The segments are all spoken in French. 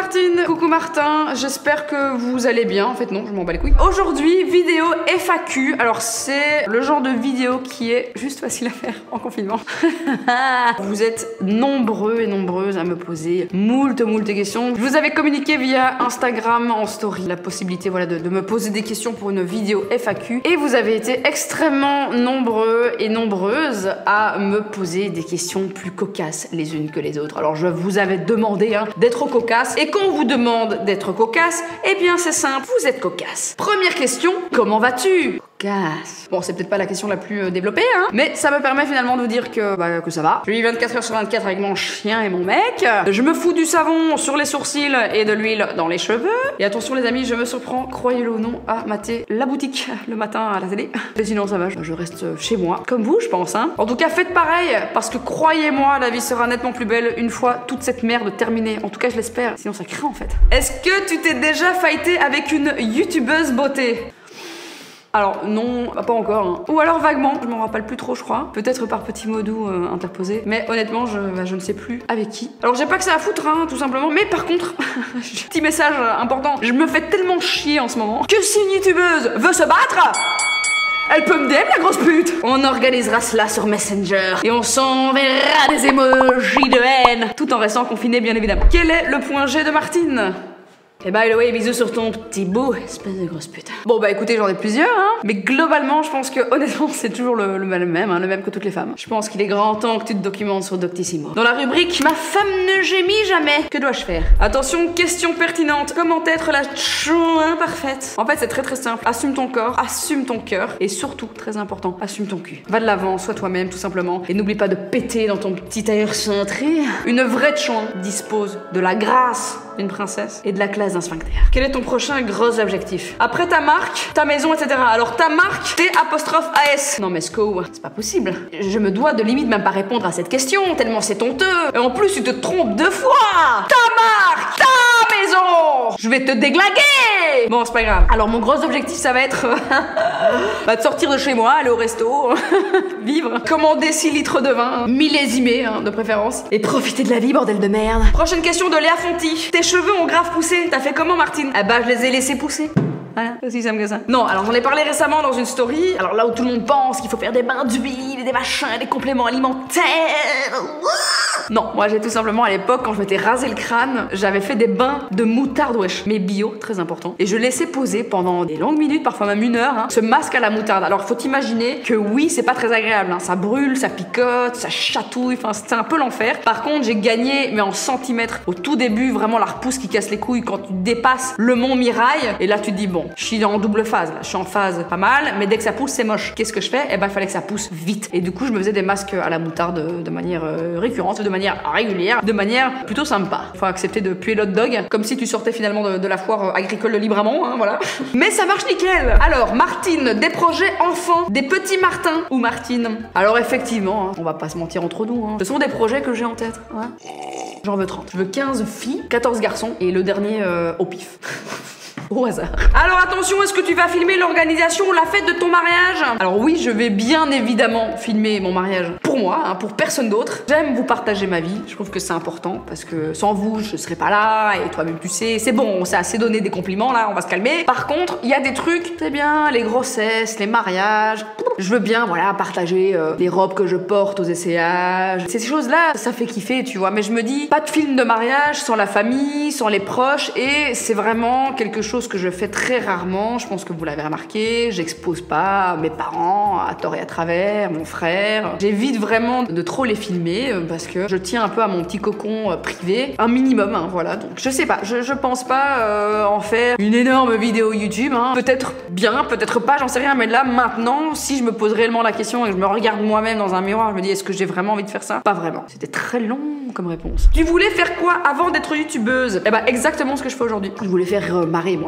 Martine, coucou Martin, j'espère que vous allez bien. En fait non, je m'en bats les couilles. Aujourd'hui, vidéo FAQ. Alors c'est le genre de vidéo qui est juste facile à faire en confinement. Vous êtes nombreux et nombreuses à me poser moult questions. Je vous avais communiqué via Instagram en story la possibilité voilà, de me poser des questions pour une vidéo FAQ. Et vous avez été extrêmement nombreux et nombreuses à me poser des questions plus cocasses les unes que les autres. Alors je vous avais demandé d'être cocasse. Et quand on vous demande d'être cocasse, eh bien c'est simple, vous êtes cocasse. Première question, comment vas-tu? Cocasse. Bon, c'est peut-être pas la question la plus développée, mais ça me permet finalement de vous dire que ça va. Je vis 24 heures sur 24 avec mon chien et mon mec. Je me fous du savon sur les sourcils et de l'huile dans les cheveux. Et attention les amis, je me surprends, croyez-le ou non, à mater la boutique le matin à la télé. Et sinon ça va, je reste chez moi, comme vous je pense. En tout cas faites pareil, parce que croyez-moi, la vie sera nettement plus belle une fois toute cette merde terminée. En tout cas je l'espère, sinon ça craint en fait. Est-ce que tu t'es déjà fighté avec une youtubeuse beauté? Alors non, pas encore. Ou alors vaguement, je m'en rappelle plus trop je crois. Peut-être par petit mot doux interposé. Mais honnêtement, je ne sais plus avec qui. Alors j'ai pas que ça à foutre, tout simplement. Mais par contre, petit message important, je me fais tellement chier en ce moment que si une youtubeuse veut se battre, elle peut me DM la grosse pute. On organisera cela sur Messenger et on s'enverra des emojis de haine tout en restant confiné bien évidemment. Quel est le point G de Martine? Et by the way, bisous sur ton petit bout, espèce de grosse pute. Bon bah écoutez, j'en ai plusieurs, mais globalement, je pense que honnêtement, c'est toujours le même que toutes les femmes. Je pense qu'il est grand temps que tu te documentes sur Doctissimo. Dans la rubrique, ma femme ne gémit jamais. Que dois-je faire? Attention, question pertinente. Comment être la chouin parfaite? En fait, c'est très simple. Assume ton corps, assume ton cœur, et surtout, très important, assume ton cul. Va de l'avant, sois toi-même, tout simplement, et n'oublie pas de péter dans ton petit tailleur cintré. Une vraie chouin dispose de la grâce d'une princesse et de la classe d'un sphincter. Quel est ton prochain gros objectif? Après ta marque, ta maison, etc. Alors ta marque, T'_AS. Non mais Sco, c'est pas possible. Je me dois de limite même pas répondre à cette question, tellement c'est honteux. Et en plus, tu te trompes 2 fois. Ta marque, ta maison. Je vais te déglaguer. Bon, c'est pas grave. Alors mon gros objectif, ça va être de sortir de chez moi, aller au resto, vivre, commander 6 litres de vin, millésimé de préférence, et profiter de la vie, bordel de merde. Prochaine question de Léa Fonti. Tes cheveux ont grave poussé. T'as fait comment, Martine? Ah bah, je les ai laissés pousser. Voilà, aussi simple que ça. Non, alors j'en ai parlé récemment dans une story. Alors là où tout le monde pense qu'il faut faire des bains d'huile, des machins, des compléments alimentaires. Non, moi j'ai tout simplement à l'époque, quand je m'étais rasé le crâne, j'avais fait des bains de moutarde, wesh. Mais bio, très important. Et je laissais poser pendant des longues minutes, parfois même 1 heure, ce masque à la moutarde. Alors faut imaginer que oui, c'est pas très agréable. Ça brûle, ça picote, ça chatouille, enfin c'était un peu l'enfer. Par contre, j'ai gagné, mais en centimètres, au tout début, vraiment la repousse qui casse les couilles quand tu dépasses le mont Mirail. Et là tu te dis, bon, je suis en double phase là. Je suis en phase pas mal, mais dès que ça pousse, c'est moche. Qu'est-ce que je fais? Eh ben, il fallait que ça pousse vite. Et du coup, je me faisais des masques à la moutarde de manière récurrente, de manière régulière, de manière plutôt sympa. Faut accepter de puer l'hot dog, comme si tu sortais finalement de la foire agricole de Libramont, voilà. Mais ça marche nickel. Alors, Martine, des projets enfants, des petits Martins ou Martine? Alors effectivement, on va pas se mentir entre nous. Ce sont des projets que j'ai en tête. J'en veux 30. Je veux 15 filles, 14 garçons et le dernier au pif. Au hasard. Alors attention, est-ce que tu vas filmer l'organisation ou la fête de ton mariage? Alors oui, je vais bien évidemment filmer mon mariage pour moi, pour personne d'autre. J'aime vous partager ma vie, je trouve que c'est important parce que sans vous, je serais pas là et toi-même tu sais, c'est bon, on s'est assez donné des compliments là, on va se calmer. Par contre, il y a des trucs, c'est bien, les grossesses, les mariages. Je veux bien, voilà, partager les robes que je porte aux essayages. Ces choses-là, ça fait kiffer, tu vois, mais je me dis, pas de film de mariage sans la famille, sans les proches, et c'est vraiment quelque chose que je fais très rarement, je pense que vous l'avez remarqué, j'expose pas mes parents à tort et à travers, mon frère. J'évite vraiment de trop les filmer parce que je tiens un peu à mon petit cocon privé, un minimum, voilà. Donc je sais pas, je pense pas en faire une énorme vidéo YouTube, peut-être bien, peut-être pas, j'en sais rien, mais là maintenant, si je me pose réellement la question et que je me regarde moi-même dans un miroir, je me dis est-ce que j'ai vraiment envie de faire ça? Pas vraiment. C'était très long comme réponse. Tu voulais faire quoi avant d'être youtubeuse? Eh ben exactement ce que je fais aujourd'hui. Je voulais faire marrer moi.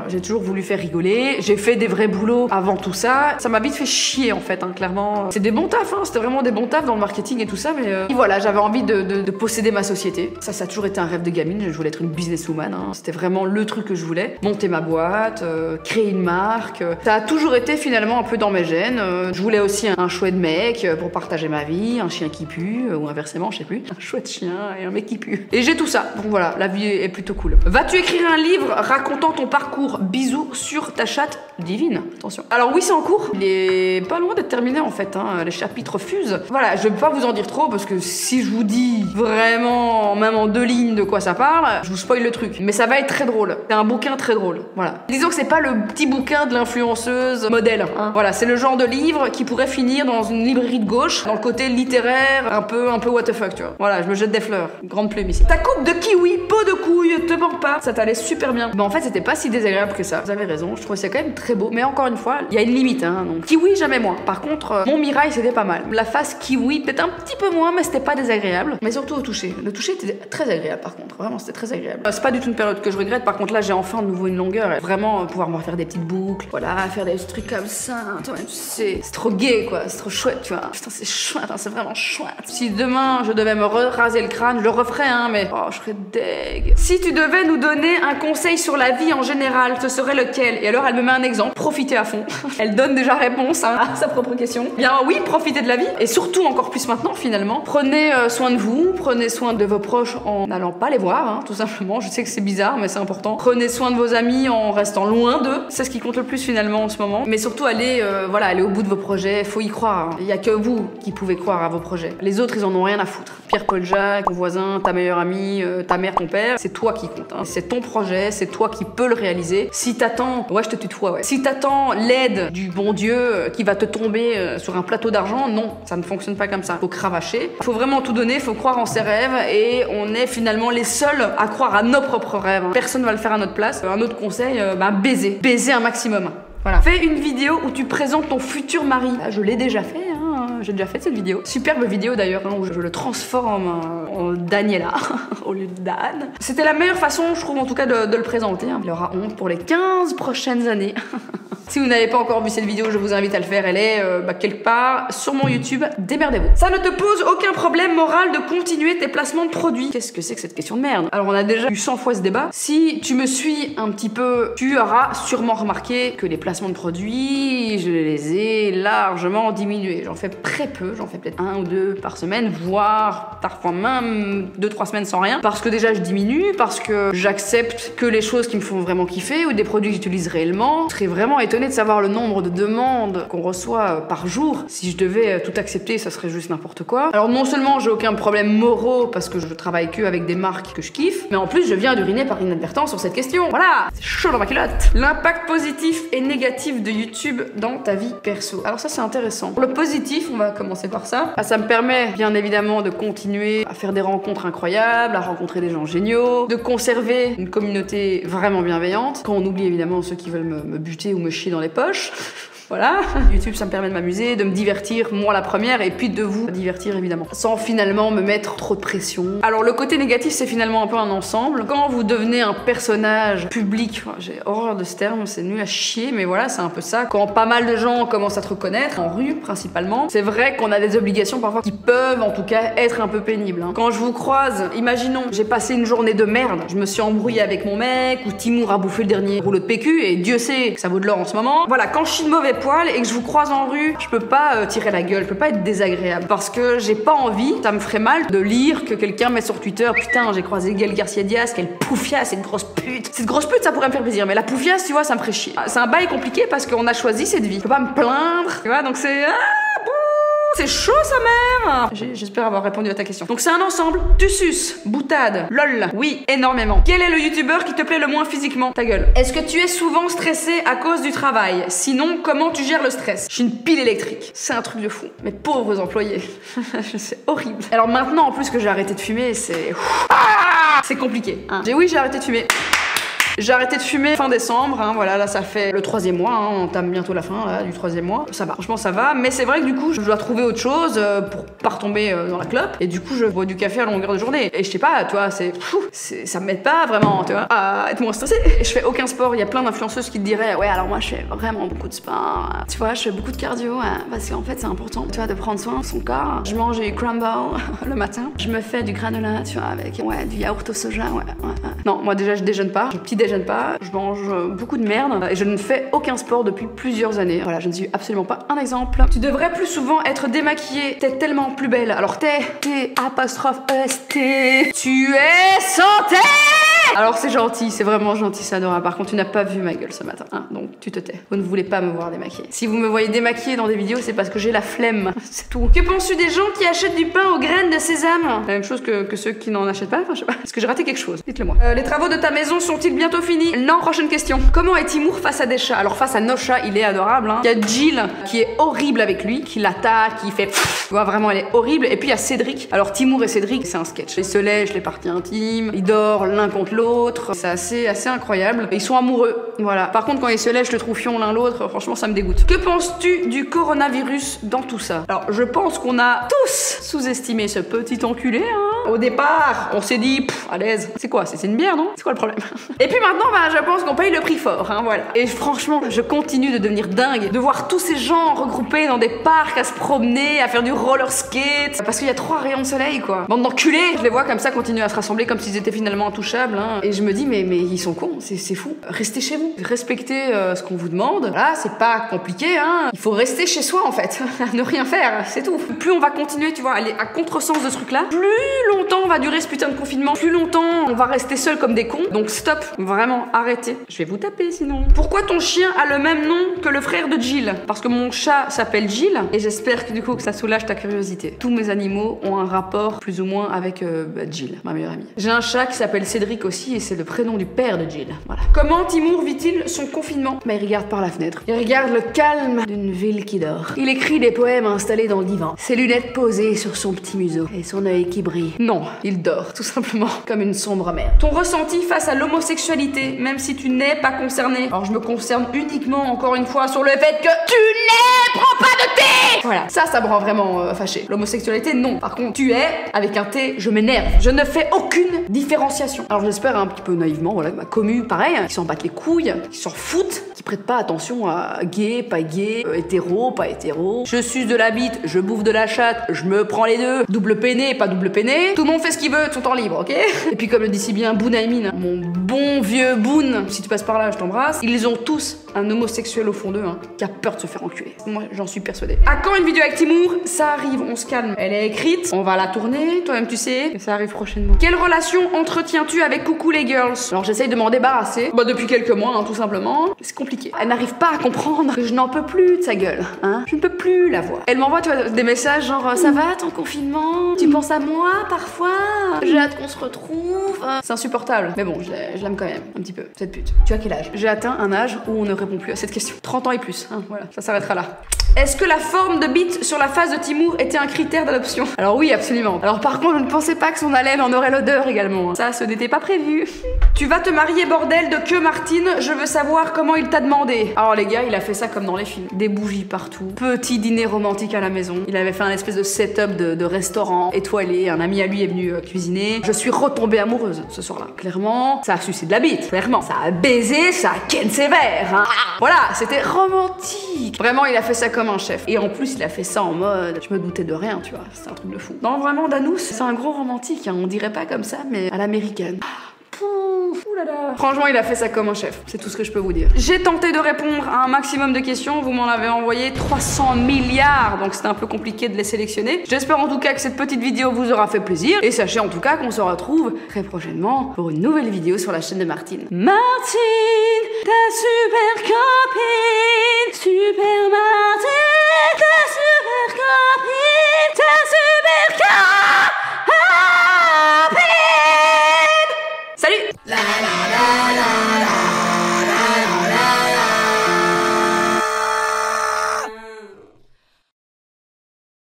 J'ai toujours voulu faire rigoler. J'ai fait des vrais boulots avant tout ça. Ça m'a vite fait chier en fait, clairement. C'est des bons tafs, c'était vraiment des bons tafs dans le marketing et tout ça, mais et voilà, j'avais envie de posséder ma société. Ça a toujours été un rêve de gamine. Je voulais être une businesswoman. C'était vraiment le truc que je voulais. Monter ma boîte, créer une marque. Ça a toujours été finalement un peu dans mes gènes. Je voulais aussi un chouette mec pour partager ma vie, un chien qui pue, ou inversement, je sais plus. Un chouette chien et un mec qui pue. Et j'ai tout ça. Donc voilà, la vie est plutôt cool. Vas-tu écrire un livre racontant ton parcours? Bisous sur ta chatte divine. Attention. Alors oui, c'est en cours. Il est pas loin d'être terminé en fait. Les chapitres fusent. Voilà, je vais pas vous en dire trop parce que si je vous dis vraiment, même en 2 lignes de quoi ça parle, je vous spoil le truc. Mais ça va être très drôle. C'est un bouquin très drôle. Voilà. Disons que c'est pas le petit bouquin de l'influenceuse modèle. Voilà, c'est le genre de livre qui pourrait finir dans une librairie de gauche, dans le côté littéraire, un peu what the fuck, tu vois. Voilà, je me jette des fleurs. Grande plume ici. Ta coupe de kiwi, peau de couille, te mens pas. Ça t'allait super bien. Mais en fait, c'était pas si désagréable que ça. Vous avez raison. Je trouvais ça quand même très beau. Mais encore une fois, il y a une limite, donc kiwi, jamais moins. Par contre, mon Mirai, c'était pas mal. La face kiwi, peut-être un petit peu moins, mais c'était pas désagréable. Mais surtout au toucher. Le toucher était très agréable, par contre. Vraiment, c'était très agréable. C'est pas du tout une période que je regrette. Par contre, là, j'ai enfin de nouveau une longueur. Et vraiment, pouvoir me faire des petites boucles. Voilà, faire des trucs comme ça. Toi, tu sais, c'est trop gay, quoi. C'est trop chouette, tu vois. Putain, c'est chouette, c'est vraiment chouette. Si demain, je devais me raser le crâne, je le referais, mais oh, je serais deg. Si tu devais nous donner un conseil sur la vie en général, ce serait lequel? Et alors, elle me met un exemple. Profitez à fond. Elle donne déjà réponse à sa propre question. Bien oui, profitez de la vie. Et surtout, encore plus maintenant, finalement. Prenez soin de vous. Prenez soin de vos proches en n'allant pas les voir, tout simplement. Je sais que c'est bizarre, mais c'est important. Prenez soin de vos amis en restant loin d'eux. C'est ce qui compte le plus, finalement, en ce moment. Mais surtout, allez au bout de vos projets. Faut y croire. Il y a que vous qui pouvez croire à vos projets. Les autres, ils en ont rien à foutre. Pierre-Paul Jacques, ton voisin, ta meilleure amie, ta mère, ton père, c'est toi qui compte. C'est ton projet, c'est toi qui peux le réaliser. Si t'attends, ouais, je te tutoie, ouais. Si t'attends l'aide du bon Dieu qui va te tomber sur un plateau d'argent, non, ça ne fonctionne pas comme ça. Faut cravacher, faut vraiment tout donner, faut croire en ses rêves et on est finalement les seuls à croire à nos propres rêves. Personne va le faire à notre place. Un autre conseil, baiser. Baiser un maximum. Voilà. Fais une vidéo où tu présentes ton futur mari. Là, je l'ai déjà fait, j'ai déjà fait cette vidéo. Superbe vidéo d'ailleurs, où je le transforme en Daniela au lieu de Dan. C'était la meilleure façon, je trouve en tout cas, de le présenter. Il aura honte pour les 15 prochaines années. Si vous n'avez pas encore vu cette vidéo, je vous invite à le faire. Elle est quelque part sur mon YouTube. Démerdez-vous. Ça ne te pose aucun problème moral de continuer tes placements de produits? Qu'est-ce que c'est que cette question de merde? Alors on a déjà eu 100 fois ce débat. Si tu me suis un petit peu, tu auras sûrement remarqué que les placements de produits, je les ai largement diminués. J'en fais très peu, j'en fais peut-être 1 ou 2 par semaine, voire parfois même 2-3 semaines sans rien. Parce que déjà je diminue, parce que j'accepte que les choses qui me font vraiment kiffer ou des produits que j'utilise réellement. Je serais vraiment étonnée de savoir le nombre de demandes qu'on reçoit par jour. Si je devais tout accepter, ça serait juste n'importe quoi. Alors non seulement j'ai aucun problème moraux parce que je travaille que avec des marques que je kiffe, mais en plus je viens d'uriner par inadvertance sur cette question. Voilà, c'est chaud dans ma culotte. L'impact positif et négatif de YouTube dans ta vie perso. Alors ça c'est intéressant. Pour le positif, on va commencer par ça. Ça me permet bien évidemment de continuer à faire des rencontres incroyables, à rencontrer des gens géniaux, de conserver une communauté vraiment bienveillante. Quand on oublie évidemment ceux qui veulent me buter ou me chier dans les poches. Voilà, YouTube ça me permet de m'amuser, de me divertir, moi la première, et puis de vous divertir évidemment, sans finalement me mettre trop de pression. Alors le côté négatif c'est finalement un peu un ensemble. Quand vous devenez un personnage public, j'ai horreur de ce terme, c'est nul à chier, mais voilà c'est un peu ça. Quand pas mal de gens commencent à te reconnaître, en rue principalement, c'est vrai qu'on a des obligations parfois qui peuvent en tout cas être un peu pénibles. Quand je vous croise, imaginons, j'ai passé une journée de merde, je me suis embrouillée avec mon mec, ou Timour a bouffé le dernier rouleau de PQ, et Dieu sait que ça vaut de l'or en ce moment. Voilà, quand je suis de mauvais poil et que je vous croise en rue, je peux pas tirer la gueule, je peux pas être désagréable parce que j'ai pas envie, ça me ferait mal de lire que quelqu'un met sur Twitter putain j'ai croisé Gaël Garcia Diaz, quelle poufiasse, c'est une grosse pute. Cette grosse pute ça pourrait me faire plaisir, mais la poufiasse tu vois ça me ferait chier. C'est un bail compliqué parce qu'on a choisi cette vie, je peux pas me plaindre, tu vois, donc c'est c'est chaud ça même. J'espère avoir répondu à ta question. Donc c'est un ensemble. Tu suces, boutade, lol. Oui, énormément. Quel est le youtubeur qui te plaît le moins physiquement? Ta gueule. Est-ce que tu es souvent stressé à cause du travail? Sinon, comment tu gères le stress? Je suis une pile électrique. C'est un truc de fou. Mes pauvres employés. C'est horrible. Alors maintenant, en plus que j'ai arrêté de fumer, c'est compliqué. J'ai arrêté de fumer. J'ai arrêté de fumer fin décembre, voilà, là ça fait le 3e mois, on entame bientôt la fin là, du 3e mois. Ça va, franchement ça va, mais c'est vrai que du coup je dois trouver autre chose pour pas retomber dans la clope. Et du coup je bois du café à longueur de journée. Et je sais pas, tu vois, ça m'aide pas vraiment, tu vois, à être moins stressée. Et je fais aucun sport, il y a plein d'influenceuses qui te diraient ouais alors moi je fais vraiment beaucoup de sport. Tu vois, je fais beaucoup de cardio, parce qu'en fait c'est important, tu vois, de prendre soin de son corps. Je mange du crumble le matin, je me fais du granola, tu vois, avec du yaourt au soja, Non, moi déjà je déjeune pas, je petit déjeune déjeune pas, je mange beaucoup de merde et je ne fais aucun sport depuis plusieurs années. Voilà, je ne suis absolument pas un exemple. Tu devrais plus souvent être démaquillée, t'es tellement plus belle. Alors T apostrophe EST, tu es santé. Alors c'est gentil, c'est vraiment gentil, c'est adorable. Par contre, tu n'as pas vu ma gueule ce matin, hein, donc tu te tais. Vous ne voulez pas me voir démaquillée. Si vous me voyez démaquillée dans des vidéos, c'est parce que j'ai la flemme, c'est tout. Que penses-tu des gens qui achètent du pain aux graines de sésame? La même chose que ceux qui n'en achètent pas, enfin je sais pas. Est-ce que j'ai raté quelque chose? Dites-le moi. Les travaux de ta maison sont-ils bientôt finis? Non, prochaine question. Comment est Timour face à des chats? Alors face à nos chats, il est adorable, hein. Il y a Jill qui est horrible avec lui, qui l'attaque, qui fait pfff, tu vois, vraiment elle est horrible. Et puis il y a Cédric. Alors Timour et Cédric, c'est un sketch. Ils se lèchent les parties intimes, ils dorment l'un contre l'autre. C'est assez incroyable. Ils sont amoureux, voilà. Par contre, quand ils se lèchent le troufion l'un l'autre, franchement, ça me dégoûte. Que penses-tu du coronavirus dans tout ça? Alors, je pense qu'on a tous sous-estimé ce petit enculé, hein. Au départ, on s'est dit, à l'aise. C'est quoi? C'est une bière, non? C'est quoi le problème? Et puis maintenant, bah, je pense qu'on paye le prix fort, hein, voilà. Et franchement, je continue de devenir dingue, de voir tous ces gens regroupés dans des parcs, à se promener, à faire du roller skate, parce qu'il y a 3 rayons de soleil, quoi. Bande d'enculés! Je les vois comme ça continuer à se rassembler comme s'ils étaient finalement intouchables, hein. Et je me dis, mais ils sont cons, c'est fou. Restez chez vous, respectez ce qu'on vous demande. Voilà, c'est pas compliqué, hein. Il faut rester chez soi en fait, ne rien faire, c'est tout. Plus on va continuer, tu vois, aller à contresens de ce truc-là, plus longtemps va durer ce putain de confinement, plus longtemps on va rester seul comme des cons. Donc stop, vraiment arrêtez. Je vais vous taper sinon. Pourquoi ton chien a le même nom que le frère de Jill? Parce que mon chat s'appelle Jill et j'espère que du coup que ça soulage ta curiosité. Tous mes animaux ont un rapport plus ou moins avec Jill, ma meilleure amie. J'ai un chat qui s'appelle Cédric aussi et c'est le prénom du père de Jill. Voilà. Comment Timour vit-il son confinement? Bah, il regarde par la fenêtre. Il regarde le calme d'une ville qui dort. Il écrit des poèmes installé dans le divan. Ses lunettes posées sur son petit museau. Et son œil qui brille. Non, il dort, tout simplement. Comme une sombre mer. Ton ressenti face à l'homosexualité, même si tu n'es pas concerné. Alors je me concerne uniquement, encore une fois, sur le fait que tu n'es, prends pas de thé. Voilà. Ça me rend vraiment fâché. L'homosexualité, non. Par contre, tu es, avec un T, je m'énerve. Je ne fais aucune différenciation. Alors j'espère un petit peu naïvement, voilà, ma commu, pareil, qui s'en battent les couilles, qui s'en foutent, qui prêtent pas attention à gay, pas gay, hétéro, pas hétéro. Je suce de la bite, je bouffe de la chatte, je me prends les deux. Double peiné, pas double peiné. Tout le monde fait ce qu'il veut de son temps libre, ok? Et puis comme le dit si bien Boone Aymin, mon bon vieux Boone, si tu passes par là, je t'embrasse. Ils ont tous un homosexuel au fond d'eux, hein, qui a peur de se faire enculer. Moi, j'en suis persuadée. À quand une vidéo avec Timour? Ça arrive, on se calme. Elle est écrite, on va la tourner, toi-même tu sais, et ça arrive prochainement. Quelle relation entretiens-tu avec Coucou les girls? Alors j'essaye de m'en débarrasser, bah depuis quelques mois, hein, tout simplement. C'est compliqué. Elle n'arrive pas à comprendre que je n'en peux plus de sa gueule, hein. Je ne peux plus la voir. Elle m'envoie, tu vois, des messages genre ça va ton confinement? Tu penses à moi parfois? J'ai hâte qu'on se retrouve. C'est insupportable. Mais bon, je l'aime quand même, un petit peu, cette pute. Tu as quel âge? J'ai atteint un âge où on ne répond plus à cette question. 30 ans et plus, hein, voilà, ça s'arrêtera là. Est-ce que la forme de bite sur la face de Timour était un critère d'adoption? Alors oui, absolument. Alors par contre, je ne pensais pas que son haleine en aurait l'odeur également. Ça, ce n'était pas prévu. Tu vas te marier, bordel, de que Martine? Je veux savoir comment il t'a demandé. Alors les gars, il a fait ça comme dans les films. Des bougies partout. Petit dîner romantique à la maison. Il avait fait un espèce de setup de restaurant étoilé. Un ami à lui est venu cuisiner. Je suis retombée amoureuse ce soir-là. Clairement, ça a sucé de la bite. Clairement. Ça a baisé, ça a ken sévère. Hein. Voilà, c'était romantique. Vraiment, il a fait ça comme un chef. Et en plus, il a fait ça en mode, je me doutais de rien, tu vois. C'est un truc de fou. Non, vraiment, Danous, c'est un gros romantique. Hein. On dirait pas comme ça, mais à l'américaine. Oulala. Franchement, il a fait ça comme un chef. C'est tout ce que je peux vous dire. J'ai tenté de répondre à un maximum de questions. Vous m'en avez envoyé 300 milliards. Donc c'était un peu compliqué de les sélectionner. J'espère en tout cas que cette petite vidéo vous aura fait plaisir. Et sachez en tout cas qu'on se retrouve très prochainement pour une nouvelle vidéo sur la chaîne de Martine. Martine, ta super copine.